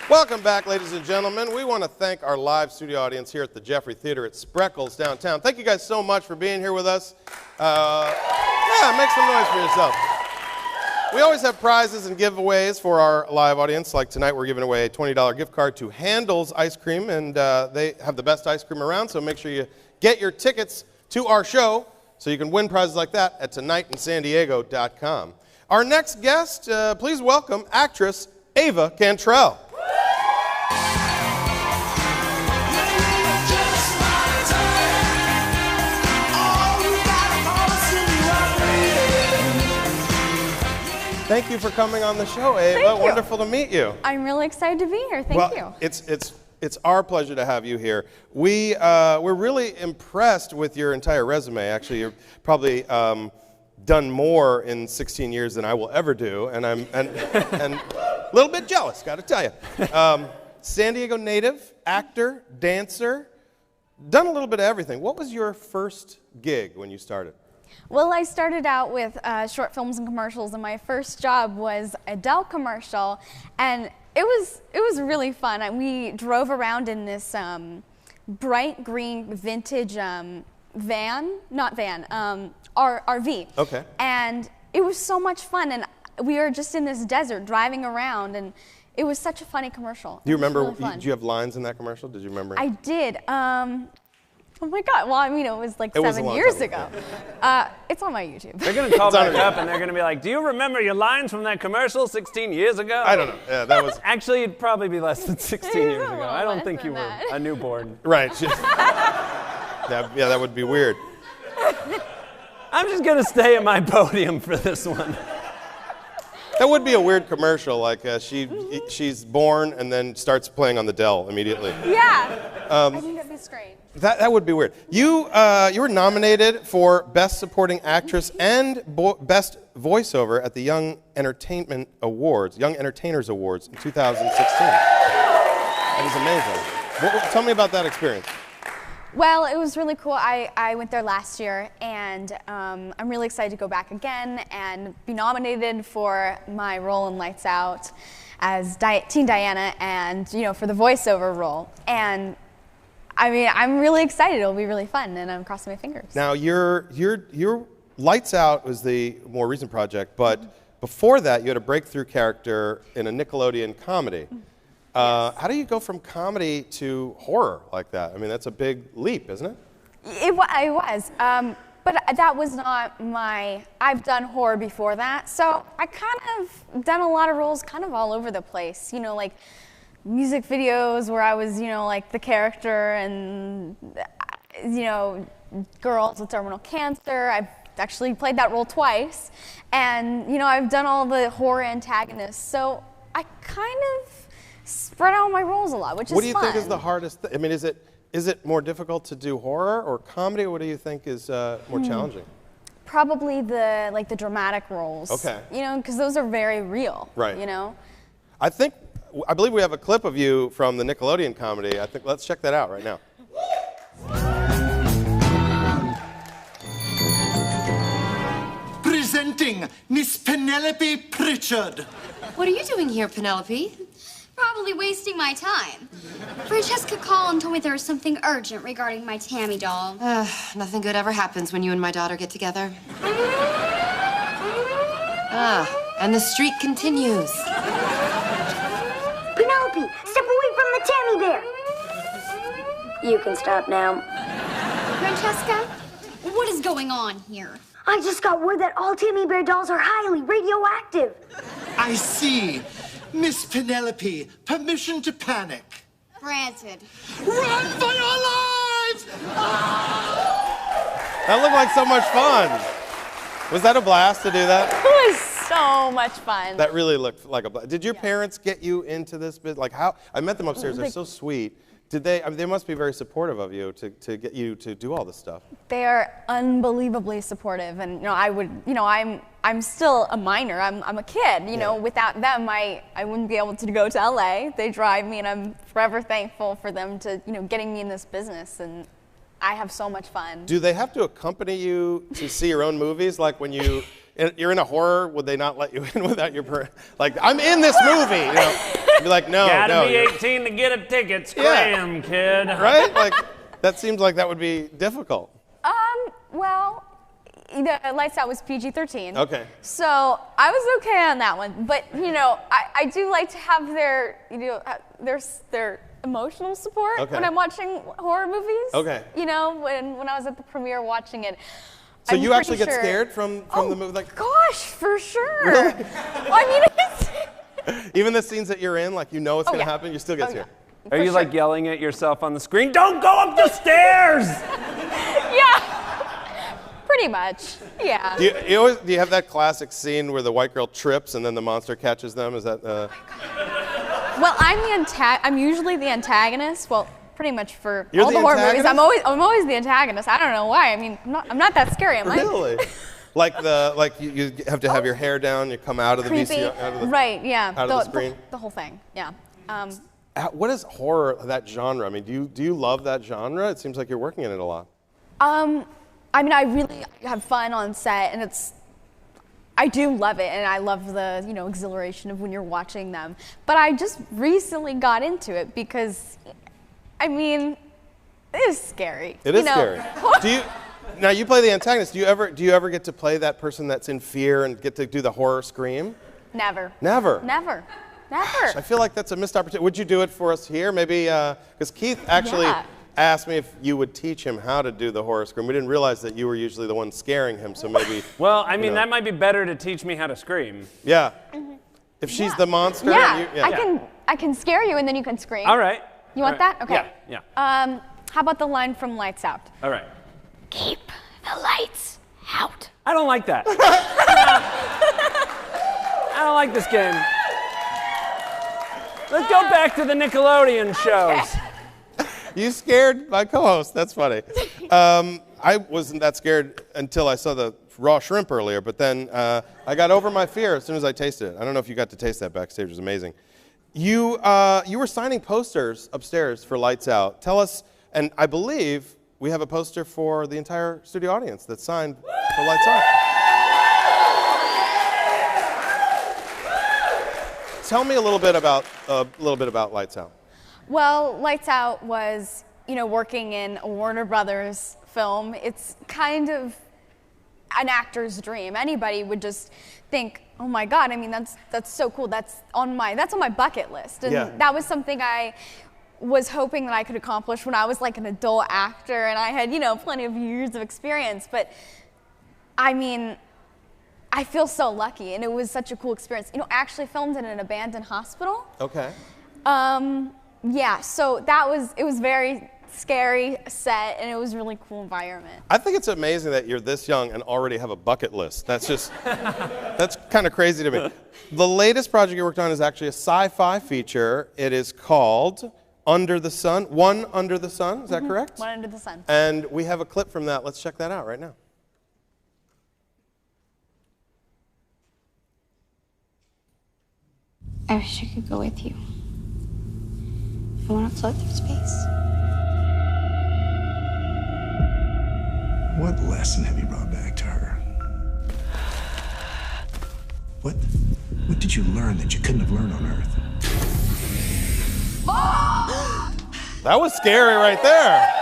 Welcome back, ladies and gentlemen. We want to thank our live studio audience here at the Jeffrey Theater at Spreckles downtown. Thank you guys so much for being here with us. Yeah, make some noise for yourself. We always have prizes and giveaways for our live audience. Like tonight, we're giving away a $20 gift card to Handel's Ice Cream, and they have the best ice cream around, so make sure you get your tickets to our show so you can win prizes like that at tonightInSanDiego.com. Our next guest, please welcome actress Ava Cantrell. Thank you for coming on the show, Ava. Thank you. Wonderful to meet you. I'm really excited to be here. Thank you. It's our pleasure to have you here. We're really impressed with your entire resume. Actually, you've probably done more in 16 years than I will ever do, and I'm a little bit jealous, got to tell you. San Diego native, actor, dancer, done a little bit of everything. What was your first gig when you started? Well, I started out with short films and commercials, and my first job was a Dell commercial, and it was really fun. We drove around in this bright green vintage RV. Okay. And it was so much fun, and we were just in this desert driving around, and it was such a funny commercial. Do you remember? Really fun. Did you have lines in that commercial? Did you remember? I did. Oh my God, well, I mean, it was like 7 years ago. It's on my YouTube. They're going to call back up and they're going to be like, do you remember your lines from that commercial 16 years ago? I don't know. Yeah, that was... Actually, it'd probably be less than 16 years ago. I don't think you were a newborn. Right. Yeah, that would be weird. I'm just going to stay at my podium for this one. That would be a weird commercial, like she's born and then starts playing on the Dell immediately. Yeah, I think that'd be strange. That would be weird. You were nominated for Best Supporting Actress and Best Voiceover at the Young Entertainers Awards in 2016. That is amazing. Tell me about that experience. Well, it was really cool. I went there last year, and I'm really excited to go back again and be nominated for my role in Lights Out as Teen Diana, and for the voiceover role. And I mean, I'm really excited. It'll be really fun, and I'm crossing my fingers. Now, your Lights Out was the more recent project, but before that, you had a breakthrough character in a Nickelodeon comedy. How do you go from comedy to horror like that? I mean, that's a big leap, isn't it? It was. But that was not I've done horror before that, so I kind of done a lot of roles kind of all over the place. Like music videos where I was, like the character, and, girls with terminal cancer. I've actually played that role twice. And, I've done all the horror antagonists. So I kind of spread out my roles a lot, which is fun. What do you think is the hardest? I mean, is it more difficult to do horror or comedy? What do you think is more challenging? Probably the dramatic roles. Okay. Because those are very real. Right. I believe we have a clip of you from the Nickelodeon comedy. Let's check that out right now. Presenting Miss Penelope Pritchard. What are you doing here, Penelope? Probably wasting my time. Francesca called and told me there was something urgent regarding my Tammy doll. Nothing good ever happens when you and my daughter get together. And the streak continues. Penelope, step away from the Tammy bear. You can stop now. Francesca, what is going on here? I just got word that all Tammy bear dolls are highly radioactive. I see. Miss Penelope, permission to panic. Granted. Run for your lives! That looked like so much fun. Was that a blast to do that? It was so much fun. That really looked like a blast. Did your parents get you into this bit? Like how? I met them upstairs. They're so sweet. Did they? I mean, they must be very supportive of you to get you to do all this stuff. They are unbelievably supportive, and I'm still a minor. I'm a kid. Without them, I wouldn't be able to go to LA. They drive me, and I'm forever thankful for them to getting me in this business, and I have so much fun. Do they have to accompany you to see your own movies? Like when you're in a horror, would they not let you in without your like, I'm in this movie, Be like, no, Gotta be you're- 18 to get a ticket. Scram, kid. right? Like, that seems like that would be difficult. Well, the Lights Out was PG-13. Okay. So I was okay on that one, but I do like to have their their emotional support Okay. when I'm watching horror movies. Okay. When I was at the premiere watching it. So I'm you actually pretty get sure- scared from the movie? Like, Gosh, for sure. I mean, it's. even the scenes that you're in, like you know what's going to yeah. happen, you still get Oh, scared. yeah. Are For you sure. like yelling at yourself on the screen? Don't go up the stairs! Yeah. Pretty much. Yeah. Do you have that classic scene where the white girl trips and then the monster catches them? Is that? Well, I'm usually the antagonist. Well, pretty much for You're all the the horror movies. antagonist? I'm always the antagonist. I don't know why. I mean, I'm not that scary, am I? Really? like you have to have your hair down, you come out of the Creepy. VCR, out of the, Right. Yeah. out of the screen? The whole thing. Yeah. What is horror, that genre? I mean, do you love that genre? It seems like you're working in it a lot. I mean, I really have fun on set, and I do love it, and I love the exhilaration of when you're watching them. But I just recently got into it because, I mean, it is scary. It is scary. Now you play the antagonist. Do you ever get to play that person that's in fear and get to do the horror scream? Never. Never. Never. I feel like that's a missed opportunity. Would you do it for us here? Maybe because Keith actually Yeah. asked me if you would teach him how to do the horror scream. We didn't realize that you were usually the one scaring him, so maybe. Well, I mean, know. that might be better to teach me how to scream. Yeah. If she's the monster. Yeah. I can scare you, and then you can scream. All right. You want that? Okay. Yeah. How about the line from Lights Out? All right. Keep the lights out. I don't like that. I don't like this game. Let's go back to the Nickelodeon shows. You scared my co-host. That's funny. I wasn't that scared until I saw the raw shrimp earlier, but then I got over my fear as soon as I tasted it. I don't know if you got to taste that backstage. It was amazing. You were signing posters upstairs for Lights Out. Tell us, and I believe we have a poster for the entire studio audience that's signed for Lights Out. Tell me a little bit about Lights Out. Well, Lights Out was, working in a Warner Brothers film. It's kind of an actor's dream. Anybody would just think, oh my God, I mean, that's so cool. That's on my bucket list. And that was something I was hoping that I could accomplish when I was like an adult actor and I had, plenty of years of experience. But I mean, I feel so lucky, and it was such a cool experience. I actually filmed in an abandoned hospital. Okay. Yeah, so it was very scary set, and it was a really cool environment. I think it's amazing that you're this young and already have a bucket list. That's kind of crazy to me. The latest project you worked on is actually a sci-fi feature. It is called Under the Sun, One Under the Sun, is that correct? One Under the Sun. And we have a clip from that. Let's check that out right now. I wish I could go with you. I want to float through space. What lesson have you brought back to her? What did you learn that you couldn't have learned on Earth? That was scary right there.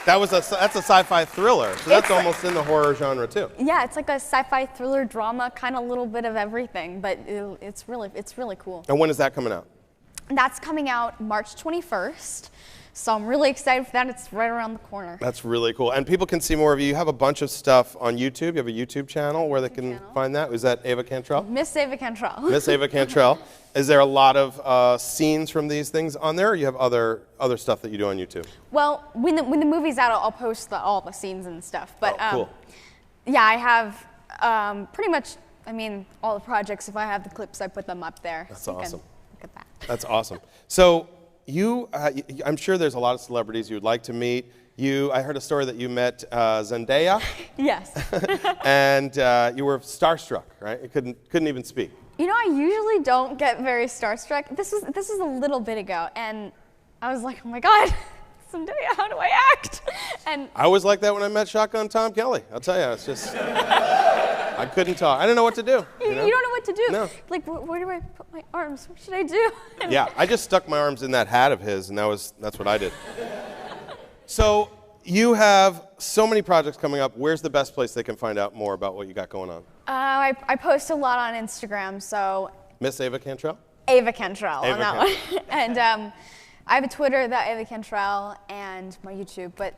That's a sci-fi thriller, so that's almost in the horror genre too. Yeah, it's like a sci-fi thriller drama, kind of a little bit of everything, but it's really cool. And when is that coming out? That's coming out March 21st, so I'm really excited for that. It's right around the corner. That's really cool. And people can see more of you. You have a bunch of stuff on YouTube. You have a YouTube channel where they can find that. Is that Ava Cantrell? Miss Ava Cantrell. Miss Ava Cantrell. Is there a lot of scenes from these things on there, or you have other stuff that you do on YouTube? Well, when the movie's out, I'll post all the scenes and stuff. But cool. Yeah, I have pretty much, all the projects. If I have the clips, I put them up there. That's so awesome. Look at that. That's awesome. So I'm sure there's a lot of celebrities you'd like to meet. I heard a story that you met Zendaya. Yes. And you were starstruck, right? You couldn't even speak. I usually don't get very starstruck. This is a little bit ago, and I was like, oh my God, Zendaya, how do I act? And I was like that when I met Shotgun Tom Kelly. I'll tell you, it's just. I couldn't talk. I didn't know what to do. You don't know what to do. No. Like, where do I put my arms? What should I do? Yeah, I just stuck my arms in that hat of his, and that's what I did. So you have so many projects coming up. Where's the best place they can find out more about what you got going on? I post a lot on Instagram, so Miss Ava Cantrell? Ava Cantrell Ava on that one. And I have a Twitter, that Ava Cantrell, and my YouTube, but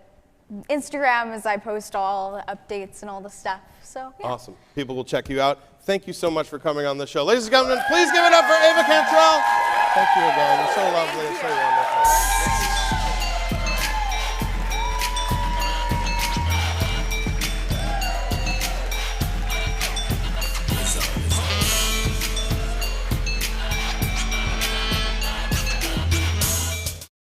Instagram is I post all the updates and all the stuff. So yeah. Awesome. People will check you out. Thank you so much for coming on the show. Ladies and gentlemen, please give it up for Ava Cantrell. Thank you again. You're so lovely and so wonderful.